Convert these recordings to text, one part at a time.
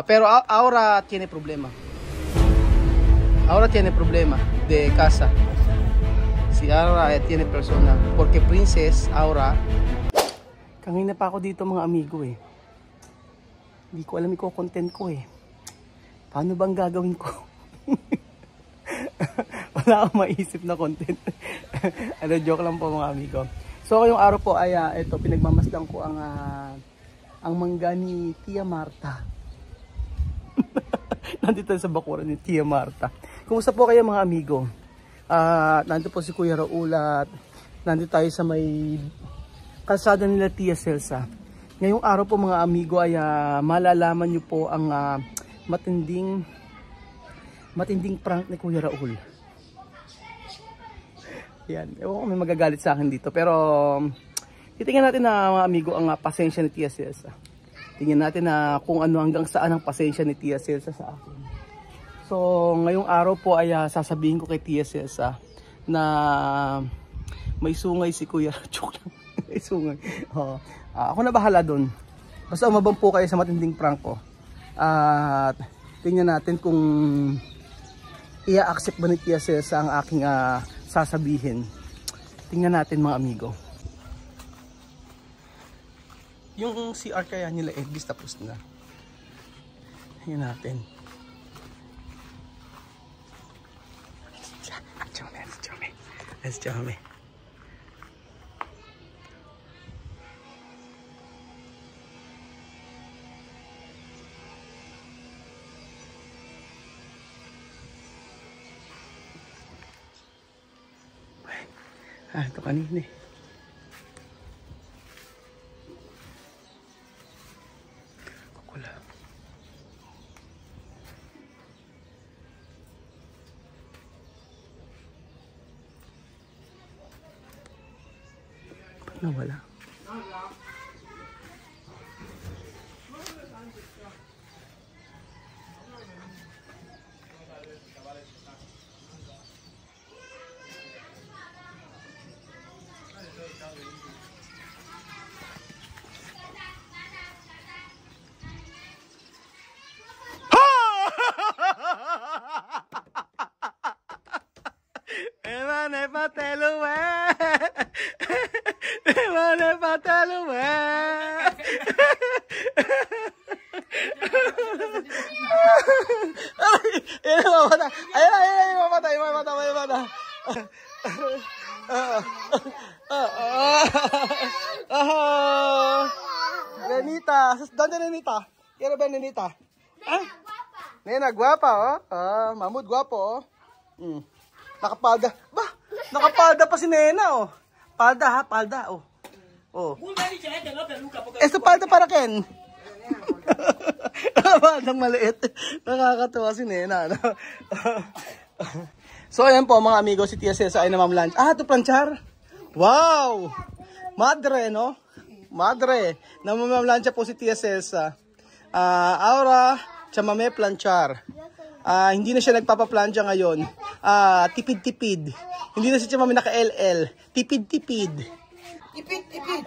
Pero ahora tiene problema. Ahora tiene problema de casa. Si ahora tiene persona. Porque princess ahora. Kanina pa ako dito mga amigo eh. Hindi ko alam yung content ko eh. Paano bang gagawin ko? Wala akong maisip na content. Ano, joke lang po mga amigo. So ngayong araw po ay ito, pinagmamasdan ko ang mangga ni Tia Marta. Nandito sa bakuran ni Tia Marta. Kumusta po kayo mga amigo? Nandito po si Kuya Raul at nandito tayo sa may kalsada nila Tia Celsa. Ngayong araw po mga amigo ay malalaman nyo po ang matinding prank ni Kuya Raul. Yan. Ewan ko may magagalit sa akin dito. Pero titingnan natin na mga amigo ang pasensya ni Tia Celsa. Tingnan natin na kung ano hanggang saan ang pasensya ni Tia Celsa sa akin. So ngayong araw po ay sasabihin ko kay Tia Celsa na may sungay si Kuya. Joke lang. May sungay. Ako na bahala doon. Basta umabang po kayo sa matinding prank ko. At tingnan natin kung i-accept ba ni Tia Celsa ang aking sasabihin. Tingnan natin mga amigo. Yung CR kaya nila Edis tapos na. Tingnan natin. Let's jump. Ito kanina eh. Kukula. Ba't nawala? Nenita, ¿dónde Nenita? Quiero ver Nenita. Nena guapa, oh. Mahmud guapo, oh. Nakapalda. Bah, nakapalda pa si Nena, oh. Palda ha, palda, oh. Oh. Esto palda para Ken. Paldang maliit. Nakakatuwa si Nena, no? So ayan po mga amigo, si Tia Celsa ay namamlanch. Ito planchar. Wow! Madre, no? Madre. Namamlancha po si Tia Celsa. Ahora, chamame planchar. Hindi na siya nagpapaplansya ngayon. Tipid-tipid. Hindi na si chamame naka-LL. Tipid-tipid. Tipid-tipid.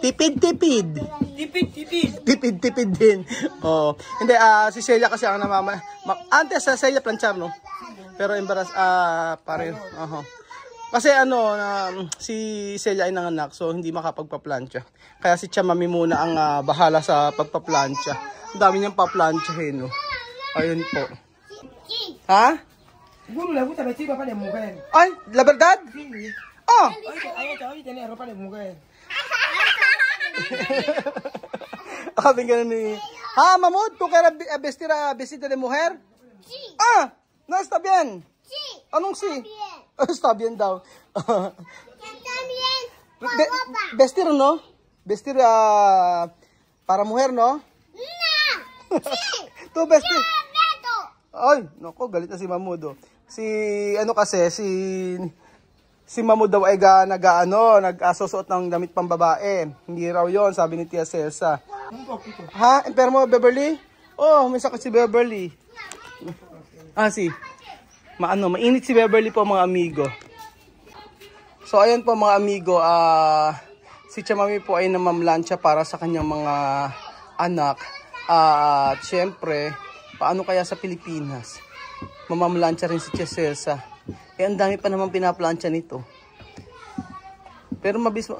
Tipid-tipid. Tipid-tipid. Tipid-tipid din. Oh. Hindi, si Celia kasi ang antes sa Celia planchar, no? Pero embaras, pareho. Kasi si Celia ay nanganak, so hindi makapagpa-plancha. Kaya si Chamami muna ang bahala sa pagpa-plancha. Ang dami niyang pa-planchahin, no? Ayun po. Ha? Siguro le gusta vestir ropa de mujer. Ay, la verdad? Sí. Oh! Hoy tiene ropa de mujer. Sabi ganun ni... Ha, Mahmud, ¿tú quieres vestir a vestido de mujer? Sí. No, está bien. Sí. Anong sí? Está bien daw. También. Vestir, no? Vestir para mujer, no? No. Sí. Tú vestir. Beto. Ay, naku, galit na si Mahmud. Si Mahmud daw ay nag-asusuot ng damit pambabae. Hindi raw yon, sabi ni Tia Celsa. Ha? Enfermo Beverly? Oh, may sakit si Beverly. Mainit si Beverly po mga amigo. So ayan po mga amigo, si Chamami po ay namamlansya para sa kanyang mga anak. At syempre, paano kaya sa Pilipinas? Mamamlansya rin si Tia Celsa. Ang dami pa naman pinaplansya nito. Pero mabilis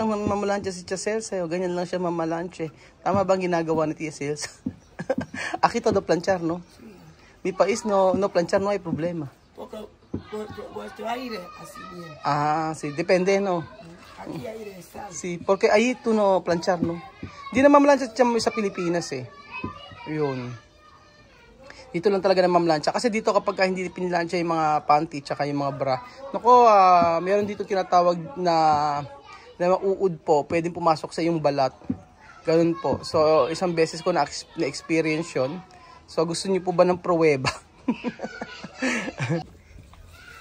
lang mamalansya si Tia Celsa. Ganyan lang siya mamalansya. Tama bang ginagawa ni Tia Celsa? Aquí todo planchar, no? Mi país no planchar, no hay problema. Porque vuestro aire así bien. Sí, depende, no? Aquí aire está. Sí, porque ahí tú no planchar, no? Di na mamalansya sa Pilipinas, eh. Yun. Dito lang talaga na mamlansya. Kasi dito kapag hindi pinilansya yung mga panty tsaka yung mga bra. Nako, meron dito tinatawag na mauud po. Pwedeng pumasok sa yung balat. Ganun po. So, isang beses ko na-experience yun. So, gusto niyo po ba ng pruweba?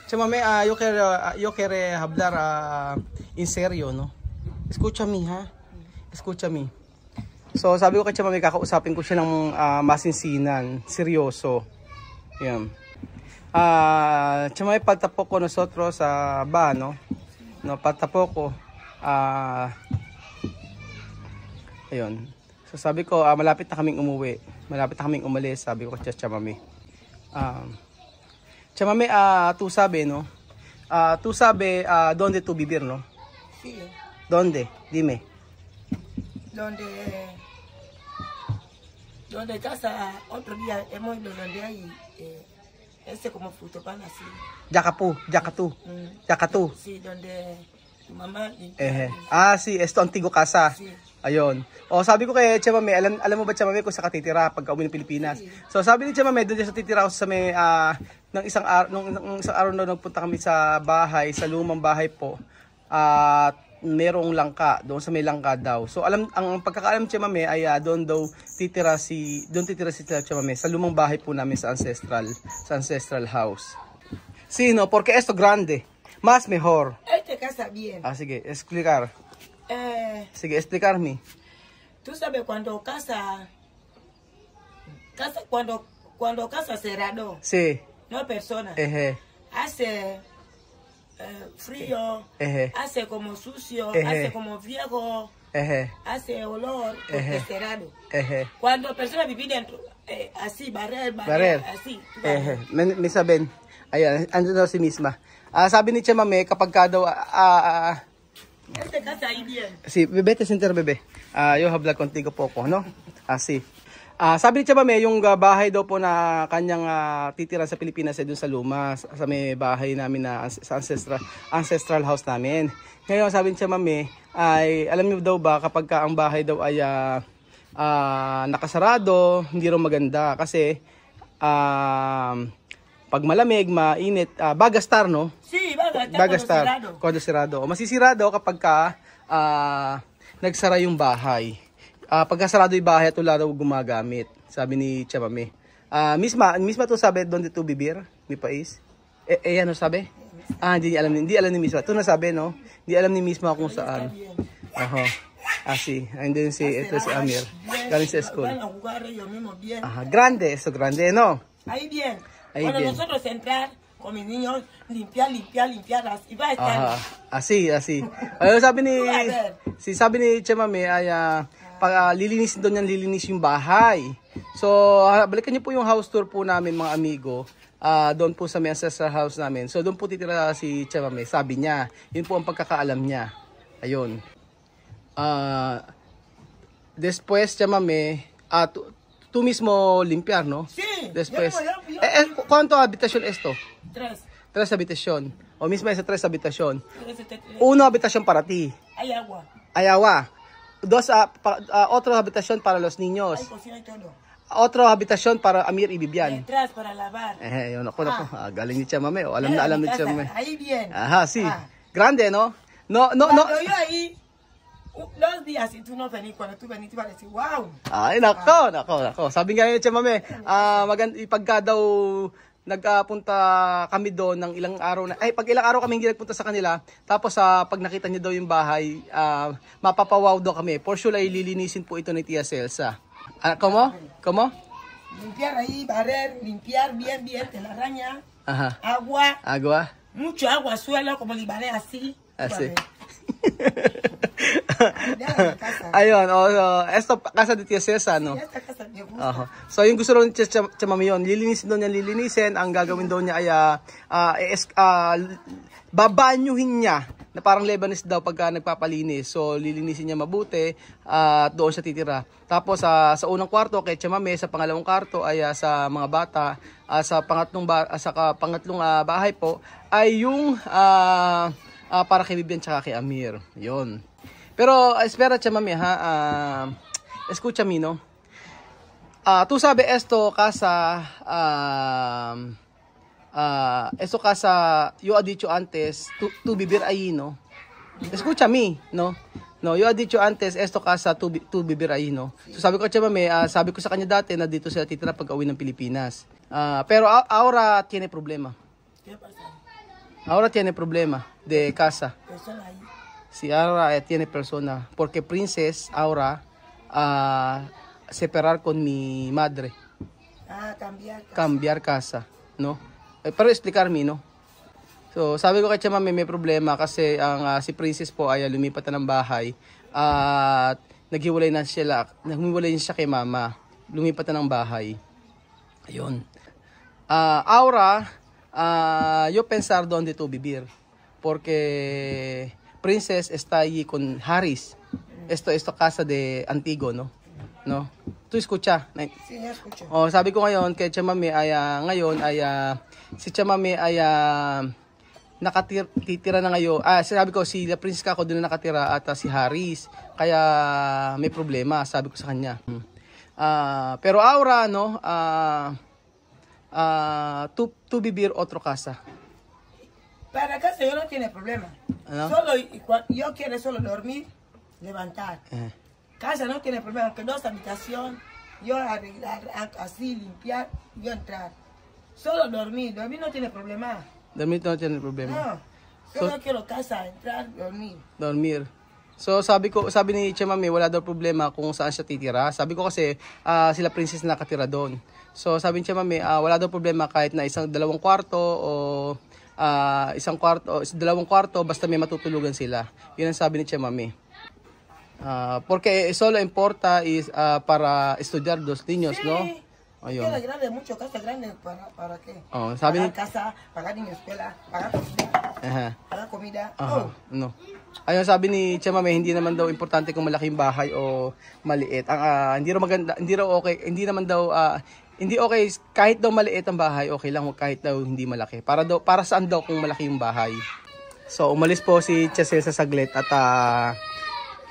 Chamame, yo quiero hablar en serio, no? Escúchame, ha? Escúchame. So, sabi ko kay Chamame, kakausapin ko siya ng masinsinan, seryoso. Yan. Chamame, falta poco nosotros ba, no? No, falta poco. Ayun. So, sabi ko, malapit na kaming umuwi. Malapit na kaming umalis, sabi ko kay Chamame. Chamame, tú sabe, no? Tú sabe donde tú vivir, no? Sí. ¿Dónde? Dime. Donde casa, otro día hemos ido donde hay como frutopan así. Yakatu. Yakatu. Sí, donde tu mamá. Sí, esto antigo casa. Sí. Ayun. O sabi ko kay Chamame, alam mo ba Chamame kung saan ka titira pagka uwi ng Pilipinas? Sí. So sabi ni Chamame, doon sa titira ako sa may nung isang araw na nagpunta kami sa bahay, sa lumang bahay po. At merong langka, doon sa may langka daw. So ang pagkakaalam ni Chamame ay doon titira si Chamame sa lumang bahay po namin sa ancestral house. Sino? Porque esto grande, más mejor. Este casa bien. Sige, explicar. Sige, explicarme. Tú sabes cuando cuando casa cerrado, Sí. no persona, Eje. hace frío, hace como sucio, hace como viejo, hace olor, porque cerrado. Cuando persona vive dentro, así, barrer, así. May sabihin. Ayan, ando daw si misma. Sabi ni Chamame, kapag ka daw, Este casa ahí bien. sí, vete center bebe. Yo habla contigo poco, no? Sí. Sabi ni Chamame, yung bahay daw po na kanyang titira sa Pilipinas ay dun sa luma, sa may bahay namin na sa ancestral house namin. Ngayon, sabi ni Chamame, ay alam niyo daw ba kapag ka ang bahay daw ay nakasarado, hindi raw maganda kasi pag malamig, mainit, bagastar, no? Sí, Bagastar, kodo sirado. O masisirado kapag ka nagsara yung bahay. Pagkasarado yung bahay at wala daw gumagamit, sabi ni Chamame. Misma to sabi donde tu vivir, mi país. Ano sabi? Hindi alam ni Misma. Ito na sabi, no? Hindi alam ni Misma kung saan. Sí. And then ito si Amir. Galing sa school. Grande, eso grande, no? Ahí bien. Ahí Cuando bien. nosotros entrar con mis niños, limpiar, y va a estar. Así. Sabi ni Chamame ay lilinis yung bahay. So, balikan niyo po yung house tour po namin mga amigo. Doon po sa may ancestral house namin. So, doon po titira si Chamame. Sabi niya, yun po ang pagkakaalam niya. Ayun. Después, Chamame, tú mismo limpiar, ¿no? Sí. Después. Yo. ¿Cuánto habitación esto? 3. 3 habitación. O misma esa 3 habitación. 1 habitación para ti. Hay agua. Hay agua. 2 otra habitación para los niños. Hay cocina y todo. Otra habitación para Amir y Vivian. Detrás para lavar. Yun ako. Galing ni Chamame. Alam ni Chamame. Ahí bien. Sí. Grande, no? No. Cuando yo ahí, 2 días y tú no venís, cuando tú venís, te vas a decir, wow. Ay, nako. Sabi nga ni Chamame, ipagka daw nagpunta kami doon ng ilang araw pag ilang araw kami hindi nagpunta sa kanila, tapos pag nakita niyo daw yung bahay, mapapawaw daw kami. For sure ay lilinisin po ito ni Tia Celsa. ¿Cómo? Limpiar ahí, barrer, limpiar bien, telaraña, agua, mucho agua, suelo, como libaré así. Así. Ayun, esto casa de Tia Celsa, no? So, yung gusto rin ni Tia Mami yun, lilinisin daw niya, lilinisin. Ang gagawin daw niya ay, babanyuhin niya, na parang Lebanese daw pagka nagpapalinis. So, lilinisin niya mabuti, at doon siya titira. Tapos, sa unang kwarto, kay Tia Mami, sa pangalawang kwarto ay sa mga bata, sa pangatlong bahay po, ay yung, para kay Vivian tsaka kay Amir. Yun. Pero, espera Tia Mami, ha, escúchame, no? Tú sabes esto casa, esto casa, yo he dicho antes, tú vivir ahí, no? Escúchame, no? No, yo he dicho antes, esto casa, tú vivir ahí, no? So sabi ko Tia Mami, sabi ko sa kanya dati na dito sila titira pag uwi ng Pilipinas. Pero ahora tiene problema. Ahora tiene problema de casa. Si ahora tiene persona, porque Princess ahora separar con mi madre. Cambiar casa, no? Pero explicarme, no? So, sabi ko kay Tia Mami, may problema kasi ang si Princess po ay lumipat na ng bahay at naghiwalay na siya kay Mama. Lumipat na ng bahay. Ayun. Ahora, yo pensar donde tú vivir. Porque Princess está allí con Haris. Esto casa de Antigo, no? No? Tu escucha? Sí, escucho. Sabi ko ngayon kay Tia Mami ay si Tia Mami ay nakatira na ngayon. Sabi ko si La Princess ako doon na nakatira at si Haris. Kaya may problema, sabi ko sa kanya. Pero ahora no, tú vivir otro casa. Para casa yo no tiene problema. ¿No? Yo quiero solo dormir, levantar. Casa no tiene problema, aunque dos habitaciones, yo arreglar, así, limpiar, yo entrar. Solo dormir no tiene problema. Dormir no tiene problema. No, solo quiero casa, entrar, dormir. Dormir. So sabi ni Tia Mami, wala daw problema kung saan siya titira. Sabi ko kasi sila Princess nakatira doon. So sabi ni Tia Mami, wala daw problema kahit na dalawang kwarto o dalawang kwarto basta may matutulugan sila. Yun ang sabi ni Tia Mami. Porque solo importa is para estudiar los niños, sí. ¿No? Ayun. Casa grande, mucho casa grande, ¿para qué? Sabi pagar casa, pagar niños escuela, pagar comida. No. Ayun, sabi ni Tia Mami, hindi naman daw importante kung malaki yung bahay o maliit. Hindi okay kahit daw maliit ang bahay, okay lang kahit daw hindi malaki. Para saan daw kung malaki yung bahay. So umalis po si Tia Celsa sa saglit at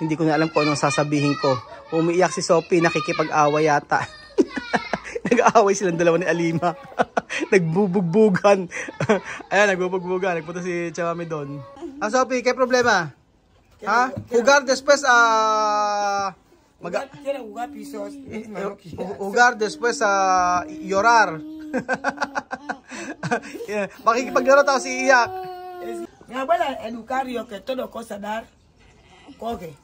hindi ko na alam kung anong sasabihin ko. Umiiyak si Sophie, nakikipag-away yata. Nag-aaway silang dalawa ni Alima. Nagbubugbugan. Ayan, nagbubugbugan. Nagpunta si Tia Mami doon. Sophie, ¿qué problema? Jugar después Quiero jugar pisos. Jugar después llorar. Makikipaglaro tao si Iyak. Mi abuela educar yo que todo cosa dar, coge.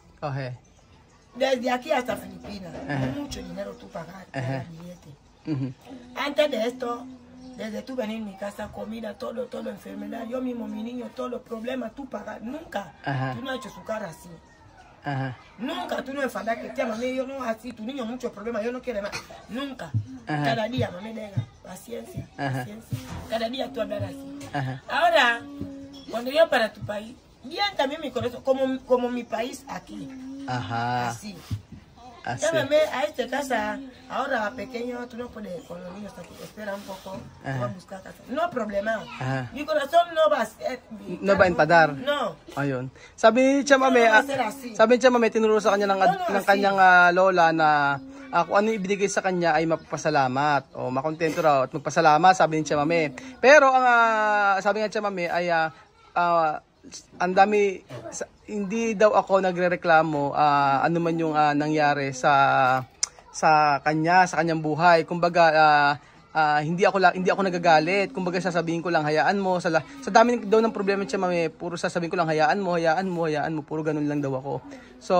Desde aquí hasta Filipinas, mucho dinero tú pagas, billete. Antes de esto, desde tú venir a mi casa, comida, todo enfermedad, yo mismo, mi niño, todos los problemas, tú pagas. Nunca, tú no has hecho su cara así. Nunca, tú no enfadas que tía, mami, yo no así, tu niño muchos problemas, yo no quiero más. Nunca. Cada día, mami, venga, paciencia. Cada día tú hablas así. Ahora, cuando yo para tu país, bien también mi corazón, como mi país aquí. Así. Llámame a esta casa, ahora pequeño, tú no puedes con los niños aquí, espera un poco, voy a buscar casa. No problema. Mi corazón no va a ser... No va a empadar? No. Ayun. Sabi ni Tia Mami, tinuro sa kanya ng kanyang lola na kung ano ibinigay sa kanya ay mapapasalamat o makontento raw at magpasalamat, sabi ni Tia Mami. Pero sabi nga Tia Mami ay ang dami, hindi daw ako nagrereklamo ano man yung nangyari sa kanyang buhay. Kumbaga hindi ako nagagalit. Kumbaga sasabihin ko lang hayaan mo sa dami daw ng problema Tia Mami, puro sasabihin ko lang hayaan mo, puro ganun lang daw ako. So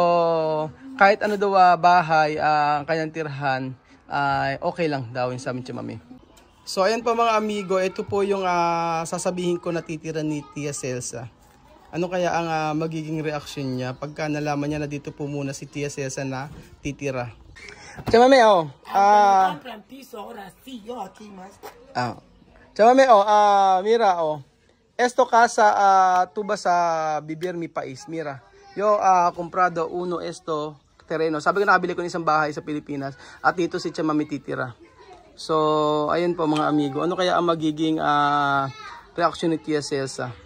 kahit ano daw bahay kanyang tirhan okay lang daw yung sabi ni Tia Mami. So ayan po mga amigo, ito po yung sasabihin ko na titira ni Tia Celsa. Ano kaya ang magiging reaksyon niya pagka nalaman niya na dito po muna si Tia Cesa na titira. Chamame, Chamame, mira, esto casa, tu vas a vivir mi país, mira. Yo, comprado uno esto terreno. Sabi ko nakabili ko ng isang bahay sa Pilipinas at dito si Chamame titira. So, ayun po mga amigo. Ano kaya ang magiging reaksyon ni Tia Cesa?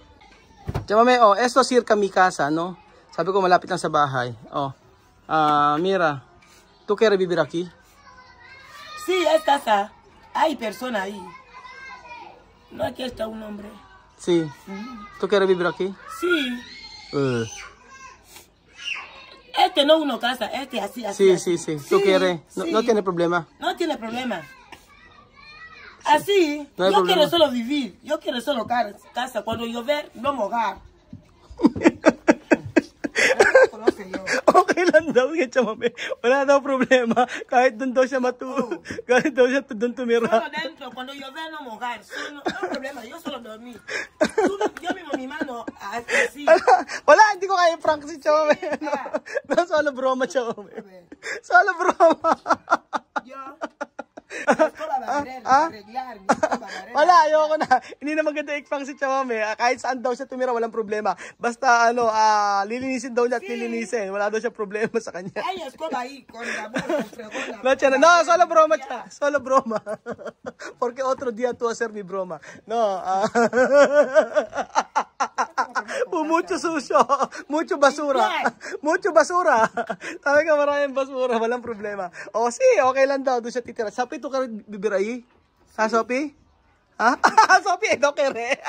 Chamame, esto cerca mi casa, no? Sabi ko malapit lang sa bahay. Mira, ¿tú quieres vivir aquí? Sí, es casa. Hay persona ahí. No, aquí está un hombre. Sí. ¿Tú quieres vivir aquí? Sí. Este no uno casa, este así, Sí, así. sí, sí. ¿Tú quieres? Sí. No tiene problema. No tiene problema. Así, No hay yo problema. quiero solo vivir, yo quiero solo casa. Cuando llover, no mojar. Okay lang daw kay Chamame. Wala daw problema. Kahit doon daw siya kahit daw siya doon tumira. Solo dentro, cuando llover, no mojar. No hay problema, yo solo dormir. Yo mismo mi mano, así. Wala, hindi ko kaya prank si Chamame. No, solo broma, Chamame. Solo broma. Yo. Arreglar, wala, ayoko na. Hindi na maganda i-prank si Chamame. Kahit saan daw siya tumira, walang problema. Basta lilinisin daw niya at lilinisin. Wala daw siya problema sa kanya. Ay, escoba ahí, con la bola, con fregona. No, solo broma, solo broma. Porque otro día tú hacer mi broma. No, mucho sucio, mucho basura. Mucho basura. Sabi ka maraming basura, walang problema. Sí, okay lang daw, doon siya titira. Sophie, tu ka bibir ahí? Ha, Sophie? Ha? Sophie, no kere.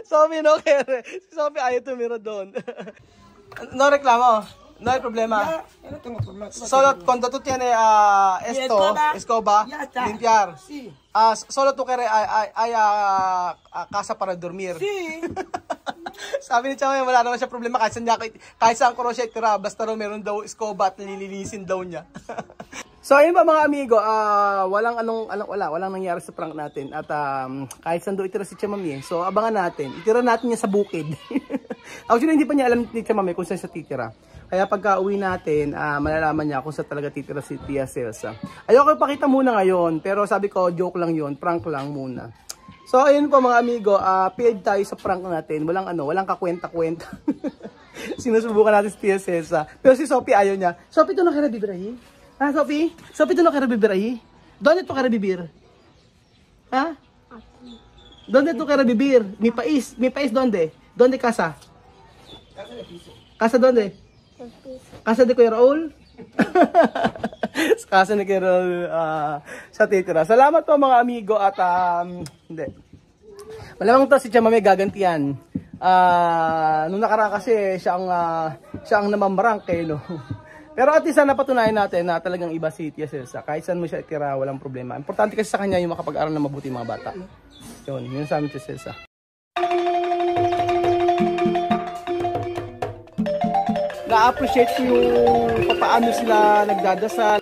Sophie, no kere. Si Sophie ayaw tumira doon. No reklamo. No hay problema. Yo no tengo problema. Solo cuando tú tienes escoba, limpiar. Sí. Solo tú quieres casa para dormir. Sí. Sabi ni Chamame, wala naman siya problema kahit saan ko raw siya itira, basta raw meron daw escoba at nililinisin daw niya. So ayun ba mga amigo, walang nangyari sa prank natin at kahit saan daw itira si Chamame, so abangan natin, itira natin niya sa bukid. Actually hindi pa niya alam ni Chamame kung saan siya titira. Kaya pagka uwi natin, malalaman niya kung saan talaga titira si Tia Cesa. Ayoko ipakita muna ngayon, pero sabi ko joke lang yon, prank lang muna. So ayun po mga amigo, paid tayo sa prank natin. Walang kakwenta-kwenta. Sinusubukan natin si Tia Cesa. Pero si Sophie ayaw niya. Sophie, tú no quieres vivir ahí? Ha, Sophie? Sophie, tú no quieres vivir ahí? ¿Dónde tú quieres vivir? Ha? ¿Dónde tú quieres vivir? Mi país, ¿dónde? ¿Dónde casa? ¿Casa dónde? Casa de Kuya Raul? Casa ni Kuya Raul sa titira. Salamat po mga amigo at hindi. Malamang to si Chamame gagantihan. Nung nakaraan kasi siya ang namambarang no. Pero at least napatunayan natin na talagang iba si Tia Cesa. Kahit saan mo siya itira, walang problema. Importante kasi sa kanya yung makapag-aral na mabuti mga bata. Yun sa amin Tia Cesa. Na-appreciate ko yung paano sila nagdadasal.